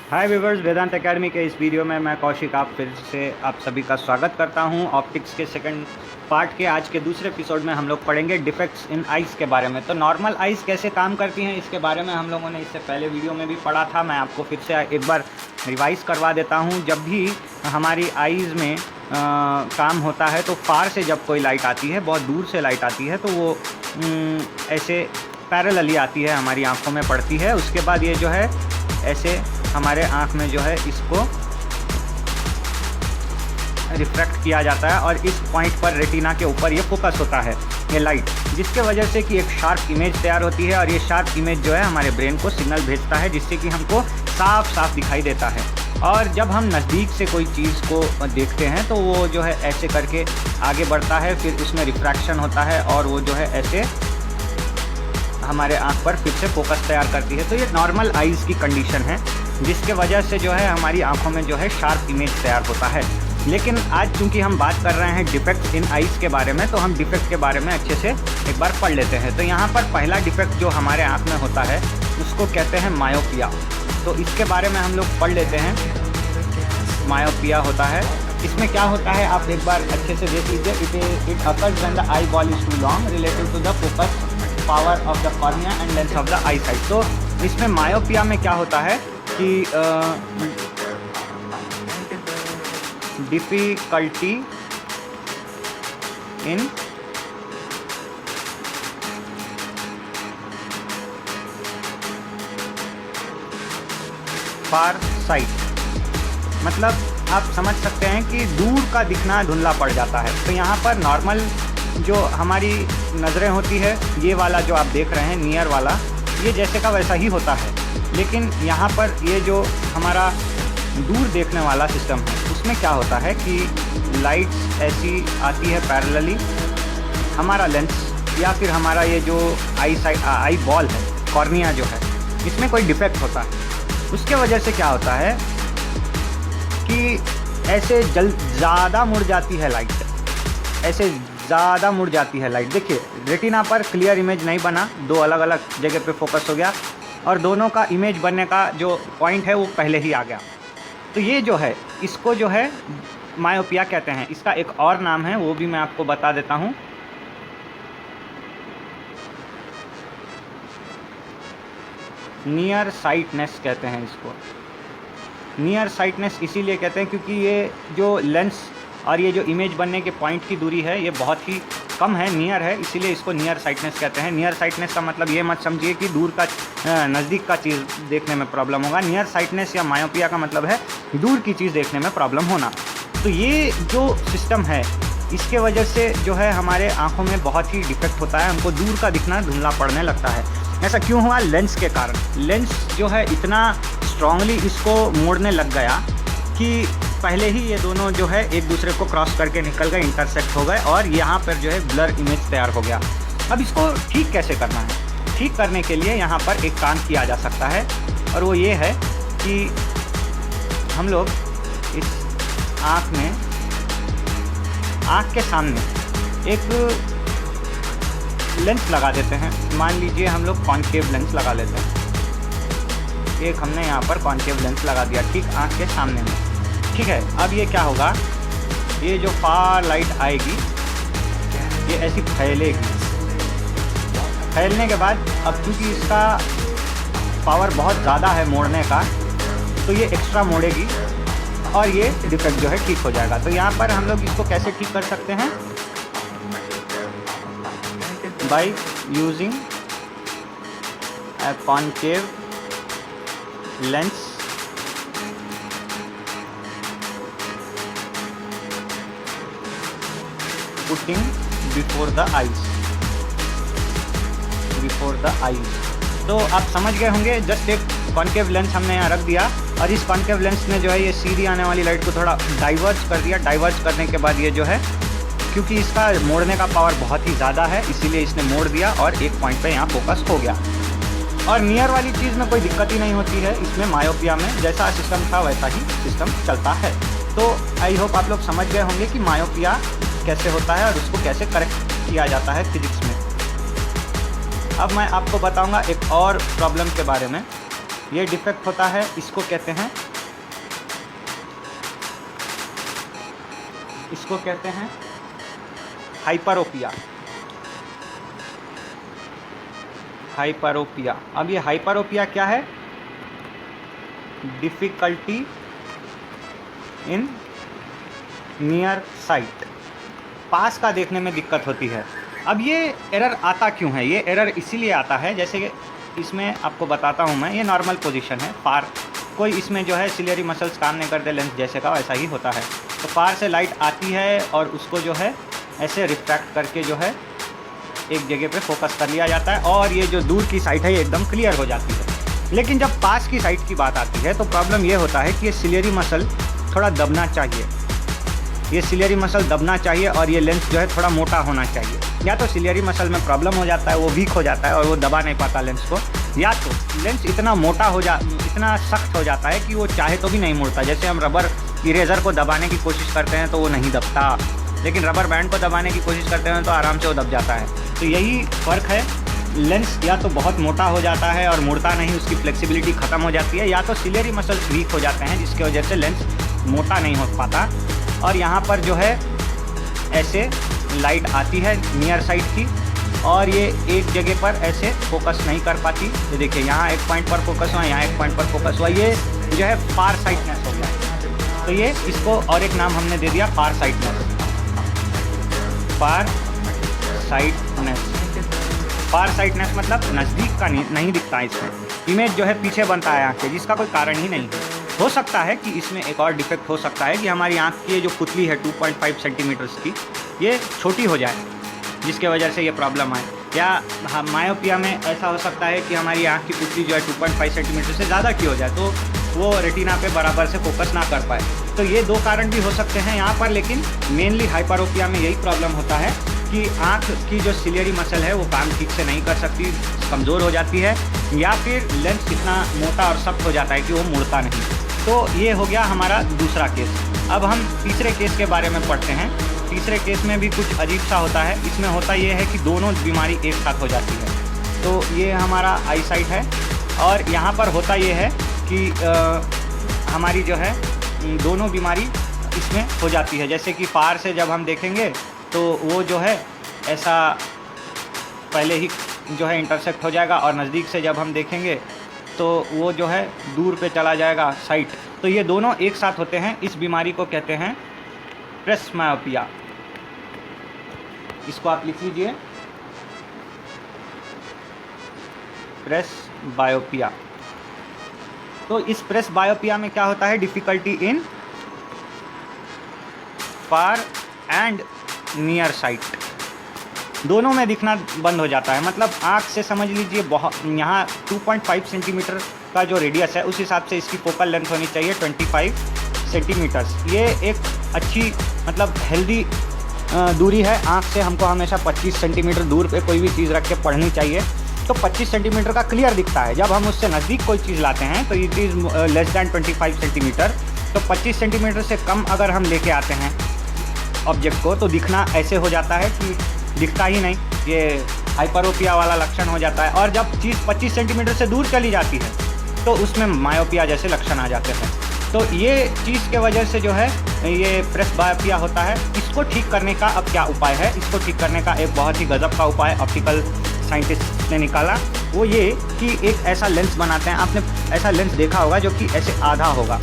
हाय viewers, वेदांत academy के इस video में मैं कौशिक आप फिर से आप सभी का स्वागत करता हूं। ऑप्टिक्स के सेकंड पार्ट के आज के दूसरे एपिसोड में हम लोग पढ़ेंगे डिफेक्ट्स इन आइज़ के बारे में। तो नॉर्मल आइज़ कैसे काम करती हैं इसके बारे में हम लोगों ने इससे पहले वीडियो में भी पढ़ा था। मैं आपको फिर से एक बार रिवाइज़ करवा देता हूँ। जब भी हमारी आइज़ में काम होता है तो फार से जब कोई लाइट आती है, बहुत दूर से लाइट आती है, तो वो ऐसे पैरेलली आती है, हमारी आँखों में पड़ती है। उसके बाद ये जो है ऐसे हमारे आँख में जो है इसको रिफ्रैक्ट किया जाता है और इस पॉइंट पर रेटिना के ऊपर ये फोकस होता है, ये लाइट, जिसके वजह से कि एक शार्प इमेज तैयार होती है और ये शार्प इमेज जो है हमारे ब्रेन को सिग्नल भेजता है, जिससे कि हमको साफ साफ दिखाई देता है। और जब हम नज़दीक से कोई चीज़ को देखते हैं तो वो जो है ऐसे करके आगे बढ़ता है, फिर उसमें रिफ्रैक्शन होता है और वो जो है ऐसे हमारे आँख पर फिर से फोकस तैयार करती है। तो ये नॉर्मल आइज़ की कंडीशन है, जिसके वजह से जो है हमारी आंखों में जो है शार्प इमेज तैयार होता है। लेकिन आज चूंकि हम बात कर रहे हैं डिफेक्ट इन आइज़ के बारे में, तो हम डिफेक्ट के बारे में अच्छे से एक बार पढ़ लेते हैं। तो यहाँ पर पहला डिफेक्ट जो हमारे आँख में होता है उसको कहते हैं मायोपिया। तो इसके बारे में हम लोग पढ़ लेते हैं। मायोपिया होता है, इसमें क्या होता है आप एक बार अच्छे से देख लीजिए। It occurs when the eyeball is too long relative to the focus power of the cornea and length of the eyesight. तो इसमें मायोपिया में क्या होता है कि डिफ़िकल्टी इन फार साइट, मतलब आप समझ सकते हैं कि दूर का दिखना धुंधला पड़ जाता है। तो यहाँ पर नॉर्मल जो हमारी नज़रें होती है, ये वाला जो आप देख रहे हैं नियर वाला, ये जैसे का वैसा ही होता है। लेकिन यहाँ पर ये जो हमारा दूर देखने वाला सिस्टम है, उसमें क्या होता है कि लाइट्स ऐसी आती है पैरेलली, हमारा लेंस या फिर हमारा ये जो आई बॉल है, कॉर्निया जो है, इसमें कोई डिफेक्ट होता है। उसके वजह से क्या होता है कि ऐसे ज़्यादा मुड़ जाती है लाइट, ऐसे ज़्यादा मुड़ जाती है लाइट। देखिए रेटिना पर क्लियर इमेज नहीं बना, दो अलग अलग जगह पे फोकस हो गया और दोनों का इमेज बनने का जो पॉइंट है वो पहले ही आ गया। तो ये जो है इसको जो है मायोपिया कहते हैं। इसका एक और नाम है, वो भी मैं आपको बता देता हूँ। नियर साइटनेस कहते हैं इसको। नियर साइटनेस इसीलिए कहते हैं क्योंकि ये जो लेंस और ये जो इमेज बनने के पॉइंट की दूरी है ये बहुत ही कम है, नियर है, इसीलिए इसको नियर साइटनेस कहते हैं। नियर साइटनेस का मतलब ये मत समझिए कि दूर का नज़दीक का चीज़ देखने में प्रॉब्लम होगा। नियर साइटनेस या मायोपिया का मतलब है दूर की चीज़ देखने में प्रॉब्लम होना। तो ये जो सिस्टम है, इसके वजह से जो है हमारे आँखों में बहुत ही डिफेक्ट होता है, हमको दूर का दिखना धुंधला पड़ने लगता है। ऐसा क्यों हुआ? लेंस के कारण। लेंस जो है इतना स्ट्रांगली इसको मोड़ने लग गया कि पहले ही ये दोनों जो है एक दूसरे को क्रॉस करके निकल गए, इंटरसेक्ट हो गए और यहाँ पर जो है ब्लर इमेज तैयार हो गया। अब इसको ठीक कैसे करना है? ठीक करने के लिए यहाँ पर एक काम किया जा सकता है और वो ये है कि हम लोग इस आँख में, आँख के सामने एक लेंस लगा देते हैं। मान लीजिए हम लोग कॉन्केव लेंस लगा लेते हैं। एक हमने यहाँ पर कॉन्केव लेंस लगा दिया ठीक आँख के सामने में, ठीक है। अब ये क्या होगा, ये जो फार लाइट आएगी ये ऐसी फैलेगी। फैलने के बाद अब चूँकि इसका पावर बहुत ज़्यादा है मोड़ने का, तो ये एक्स्ट्रा मोड़ेगी और ये डिफेक्ट जो है ठीक हो जाएगा। तो यहाँ पर हम लोग इसको कैसे ठीक कर सकते हैं? By using a concave lens putting before the eyes, तो आप समझ गए होंगे। जस्ट एक कॉन्केव लेंस हमने यहाँ रख दिया और इस कॉन्केव लेंस ने जो है ये सीधी आने वाली लाइट को थोड़ा डाइवर्ज कर दिया। डाइवर्ज करने के बाद ये जो है, क्योंकि इसका मोड़ने का पावर बहुत ही ज़्यादा है, इसीलिए इसने मोड़ दिया और एक पॉइंट पे यहाँ फोकस हो गया। और नियर वाली चीज़ में कोई दिक्कत ही नहीं होती है। इसमें मायोपिया में जैसा सिस्टम था वैसा ही सिस्टम चलता है। तो आई होप आप लोग समझ गए होंगे कि मायोपिया कैसे होता है और उसको कैसे करेक्ट किया जाता है फिजिक्स में। अब मैं आपको बताऊंगा एक और प्रॉब्लम के बारे में। ये डिफेक्ट होता है, इसको कहते हैं हाइपरोपिया। अब ये हाइपरोपिया क्या है? डिफ़िकल्टी इन नियर साइट, पास का देखने में दिक्कत होती है। अब ये एरर आता क्यों है? ये एरर इसीलिए आता है, जैसे कि इसमें आपको बताता हूँ मैं, ये नॉर्मल पोजीशन है, फार कोई इसमें जो है सिलियरी मसल्स काम नहीं करते लेंस जैसे का, वैसा ही होता है। तो फार से लाइट आती है और उसको जो है ऐसे रिफ्रैक्ट करके जो है एक जगह पे फोकस कर लिया जाता है और ये जो दूर की साइड है ये एकदम क्लियर हो जाती है। लेकिन जब पास की साइड की बात आती है तो प्रॉब्लम ये होता है कि ये सिलियरी मसल थोड़ा दबना चाहिए, ये सिलियरी मसल दबना चाहिए और ये लेंस जो है थोड़ा मोटा होना चाहिए। या तो सिलियरी मसल में प्रॉब्लम हो जाता है, वो वीक हो जाता है और वो दबा नहीं पाता लेंस को, या तो लेंस इतना इतना सख्त हो जाता है कि वो चाहे तो भी नहीं मुड़ता। जैसे हम रबर इरेज़र को दबाने की कोशिश करते हैं तो वो नहीं दबता, लेकिन रबर बैंड को दबाने की कोशिश करते हैं तो आराम से वो दब जाता है। तो यही फ़र्क है, लेंस या तो बहुत मोटा हो जाता है और मुड़ता नहीं, उसकी फ्लेक्सिबिलिटी ख़त्म हो जाती है, या तो सिलियरी मसल्स वीक हो जाते हैं जिसकी वजह से लेंस मोटा नहीं हो पाता। और यहाँ पर जो है ऐसे लाइट आती है नियर साइड की और ये एक जगह पर ऐसे फोकस नहीं कर पाती। ये देखिए यहाँ एक पॉइंट पर फोकस हुआ, यहाँ एक पॉइंट पर फोकस हुआ, ये जो है फार साइटनेस हो गया। तो ये इसको और एक नाम हमने दे दिया फार साइटनेस। फार साइटनेस मतलब नज़दीक का नहीं दिखता, इसमें इमेज जो है पीछे बनता है आँख के, जिसका कोई कारण ही नहीं है। हो सकता है कि इसमें एक और डिफेक्ट हो सकता है कि हमारी आँख की जो पुतली है 2.5 सेंटीमीटर्स की, ये छोटी हो जाए जिसके वजह से ये प्रॉब्लम आए। या मायोपिया में ऐसा हो सकता है कि हमारी आँख की पुतली जो है 2.5 सेंटीमीटर से ज़्यादा की हो जाए तो वो रेटिना पे बराबर से फोकस ना कर पाए। तो ये दो कारण भी हो सकते हैं यहाँ पर, लेकिन मेनली हाइपरोपिया में यही प्रॉब्लम होता है कि आँख की जो सिलियरी मसल है वो काम ठीक से नहीं कर सकती, कमज़ोर हो जाती है, या फिर लेंस इतना मोटा और सख्त हो जाता है कि वो मुड़ता नहीं। तो ये हो गया हमारा दूसरा केस। अब हम तीसरे केस के बारे में पढ़ते हैं। तीसरे केस में भी कुछ अजीब सा होता है। इसमें होता ये है कि दोनों बीमारी एक साथ हो जाती है। तो ये हमारा आई साइट है और यहाँ पर होता ये है कि हमारी जो है दोनों बीमारी इसमें हो जाती है। जैसे कि फार से जब हम देखेंगे तो वो जो है ऐसा पहले ही जो है इंटरसेक्ट हो जाएगा और नज़दीक से जब हम देखेंगे तो वो जो है दूर पे चला जाएगा साइट। तो ये दोनों एक साथ होते हैं। इस बीमारी को कहते हैं प्रेसमायोपिया। इसको आप लिख लीजिए, प्रेसबायोपिया। तो इस प्रेसबायोपिया में क्या होता है? Difficulty in far and near site, दोनों में दिखना बंद हो जाता है। मतलब आँख से समझ लीजिए बहुत, यहाँ 2.5 सेंटीमीटर का जो रेडियस है उस हिसाब से इसकी फोकल लेंथ होनी चाहिए 25 सेंटीमीटर्स। ये एक अच्छी मतलब हेल्दी दूरी है। आँख से हमको हमेशा 25 सेंटीमीटर दूर पे कोई भी चीज़ रख के पढ़नी चाहिए। तो 25 सेंटीमीटर का क्लियर दिखता है। जब हम उससे नज़दीक कोई चीज़ लाते हैं तो it is less than 25 centimetre. तो 25 सेंटीमीटर से कम अगर हम लेके आते हैं ऑब्जेक्ट को तो दिखना ऐसे हो जाता है कि दिखता ही नहीं। ये हाइपरोपिया वाला लक्षण हो जाता है। और जब चीज़ 25 सेंटीमीटर से दूर चली जाती है तो उसमें मायोपिया जैसे लक्षण आ जाते हैं। तो ये चीज़ के वजह से जो है ये प्रेसबायोपिया होता है। इसको ठीक करने का अब क्या उपाय है? इसको ठीक करने का एक बहुत ही गजब का उपाय ऑप्टिकल साइंटिस्ट ने निकाला। वो ये कि एक ऐसा लेंस बनाते हैं, आपने ऐसा लेंस देखा होगा जो कि ऐसे आधा होगा।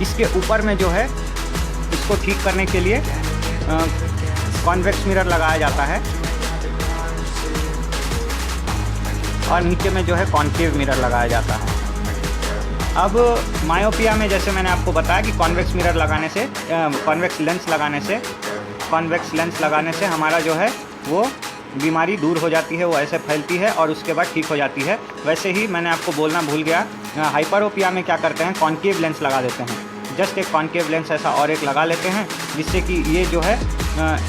इसके ऊपर में जो है इसको ठीक करने के लिए कॉन्वेक्स मिरर लगाया जाता है और नीचे में जो है कॉन्केव मिरर लगाया जाता है। अब मायोपिया में जैसे मैंने आपको बताया कि कॉन्वेक्स मिरर लगाने से कॉन्वेक्स लेंस लगाने से हमारा जो है वो बीमारी दूर हो जाती है, वो ऐसे फैलती है और उसके बाद ठीक हो जाती है। वैसे ही मैंने आपको बोलना भूल गया, हाइपरोपिया में क्या करते हैं, कॉन्केव लेंस लगा देते हैं। जस्ट एक कॉन्केव लेंस ऐसा और एक लगा लेते हैं जिससे कि ये जो है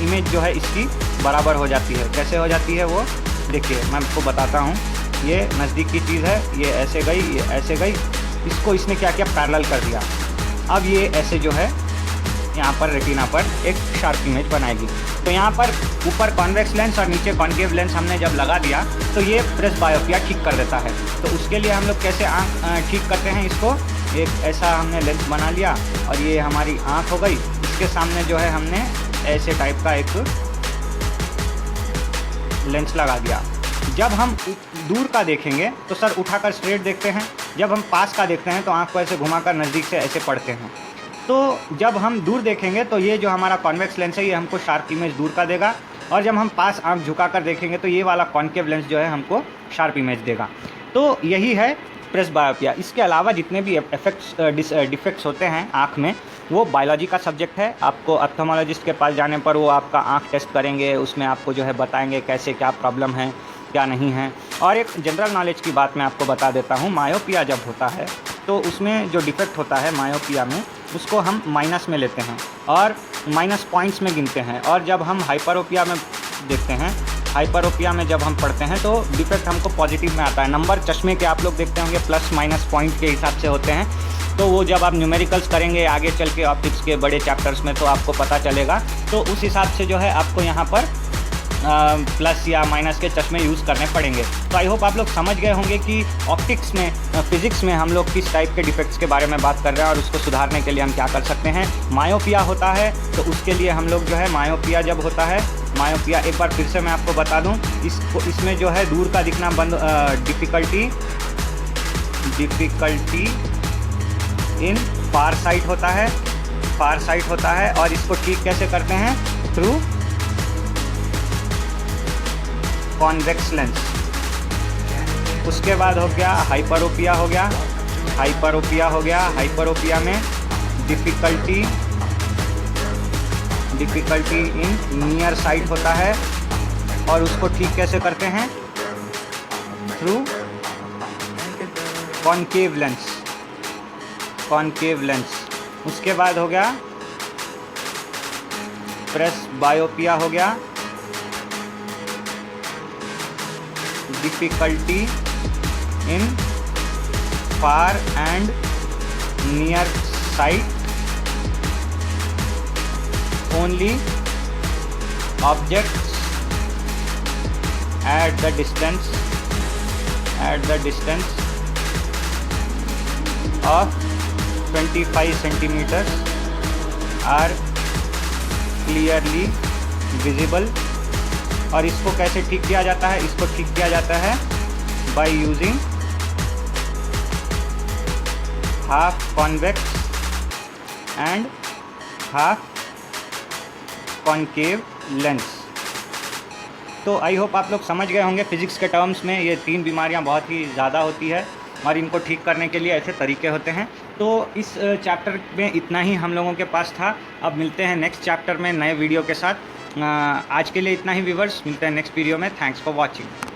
इमेज जो है इसकी बराबर हो जाती है। कैसे हो जाती है वो देखिए, मैं आपको बताता हूँ। ये नज़दीक की चीज़ है, ये ऐसे गई, ये ऐसे गई, इसको इसने क्या किया, पैरेलल कर दिया। अब ये ऐसे जो है यहाँ पर रेटिना पर एक शार्प इमेज बनाएगी। तो यहाँ पर ऊपर कॉन्वेक्स लेंस और नीचे कॉन्केव लेंस हमने जब लगा दिया तो ये प्रेस बायोपिया ठीक कर देता है। तो उसके लिए हम लोग कैसे आँख ठीक करते हैं, इसको एक ऐसा हमने लेंस बना लिया और ये हमारी आँख हो गई। इसके सामने जो है हमने ऐसे टाइप का एक लेंस लगा दिया। जब हम दूर का देखेंगे तो सर उठाकर स्ट्रेट देखते हैं, जब हम पास का देखते हैं तो आँख को ऐसे घुमाकर नज़दीक से ऐसे पढ़ते हैं। तो जब हम दूर देखेंगे तो ये जो हमारा कॉन्वेक्स लेंस है ये हमको शार्प इमेज दूर का देगा, और जब हम पास आँख झुकाकर देखेंगे तो ये वाला कॉन्केव लेंस जो है हमको शार्प इमेज देगा। तो यही है प्रेस बायोपिया। इसके अलावा जितने भी डिफेक्ट्स होते हैं आँख में वो बायोलॉजी का सब्जेक्ट है। आपको ऑप्थेल्मोलॉजिस्ट के पास जाने पर वो आपका आँख टेस्ट करेंगे, उसमें आपको जो है बताएंगे कैसे क्या प्रॉब्लम है क्या नहीं है। और एक जनरल नॉलेज की बात मैं आपको बता देता हूँ, मायोपिया जब होता है तो उसमें जो डिफेक्ट होता है मायोपिया में उसको हम माइनस में लेते हैं और माइनस पॉइंट्स में गिनते हैं। और जब हम हाइपरोपिया में देखते हैं, हाइपरोपिया में जब हम पढ़ते हैं तो डिफेक्ट हमको पॉजिटिव में आता है। नंबर चश्मे के आप लोग देखते होंगे प्लस माइनस पॉइंट के हिसाब से होते हैं, तो वो जब आप न्यूमेरिकल्स करेंगे आगे चल के ऑप्टिक्स के बड़े चैप्टर्स में तो आपको पता चलेगा। तो उस हिसाब से जो है आपको यहाँ पर प्लस या माइनस के चश्मे यूज़ करने पड़ेंगे। तो आई होप आप लोग समझ गए होंगे कि ऑप्टिक्स में फिज़िक्स में हम लोग किस टाइप के डिफेक्ट्स के बारे में बात कर रहे हैं और उसको सुधारने के लिए हम क्या कर सकते हैं। मायोपिया होता है तो उसके लिए हम लोग जो है मायोपिया जब होता है, मायोपिया एक बार फिर से मैं आपको बता दूं, इसमें जो है दूर का दिखना बंद, डिफ़िकल्टी इन फार साइट होता है, फार साइट होता है। और इसको ठीक कैसे करते हैं, थ्रू कॉन्वेक्स लेंस। उसके बाद हो गया हाइपरोपिया हो गया, हाइपरोपिया हो गया। हाइपरोपिया में डिफ़िकल्टी इन नियर साइट होता है और उसको ठीक कैसे करते हैं, through concave lens, concave lens. उसके बाद हो गया प्रेस बायोपिया हो गया, difficulty in far and near site, only objects at the distance of 25 centimeters are clearly visible। और इसको कैसे ठीक किया जाता है, इसको ठीक किया जाता है by using half convex and half concave lens. तो आई होप आप लोग समझ गए होंगे फिज़िक्स के टर्म्स में ये 3 बीमारियां बहुत ही ज़्यादा होती है और इनको ठीक करने के लिए ऐसे तरीके होते हैं। तो इस चैप्टर में इतना ही हम लोगों के पास था। अब मिलते हैं नेक्स्ट चैप्टर में नए वीडियो के साथ। आज के लिए इतना ही व्यूअर्स, मिलते हैं नेक्स्ट वीडियो में। Thanks for watching.